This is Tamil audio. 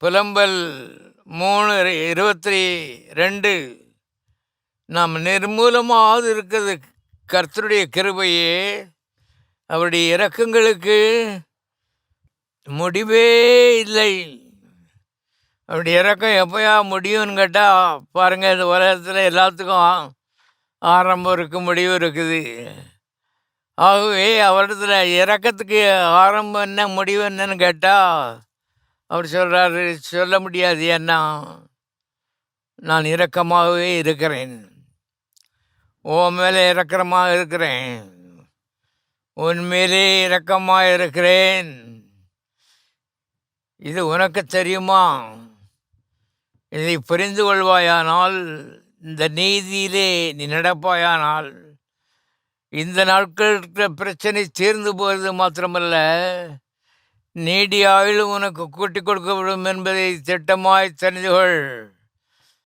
புலம்பல் 3:22 நாம் நிர்மூலமாவது இருக்கிறது கர்த்தருடைய கிருபையே, அவருடைய இரக்கங்களுக்கு முடிவே இல்லை. அவருடைய இறக்கம் எப்போயா முடியும்னு கேட்டால் பாருங்கள், இந்த உலகத்தில் எல்லாத்துக்கும் ஆரம்பம் இருக்குது, முடிவு இருக்குது. ஆகவே அவரிடத்துல இறக்கத்துக்கு ஆரம்பம் என்ன முடிவு என்னன்னு கேட்டால் அவர் சொல்கிறாரு, சொல்ல முடியாது, ஏன்னா நான் இரக்கமாகவே இருக்கிறேன், உன் மேலே இரக்கமாக இருக்கிறேன், உன் மேலே இரக்கமாக இருக்கிறேன். இது உனக்கு தெரியுமா? இதை புரிந்து கொள்வாயானால், இந்த நீதியிலே நீ நடப்பாயானால், இந்த நாட்களுக்கு பிரச்சனை தீர்ந்து போகிறது மாத்திரமல்ல, நீடிய ஆயுளும் உனக்கு கூட்டி கொடுக்கப்படும் என்பதை திட்டமாய் தெரிந்து கொள்.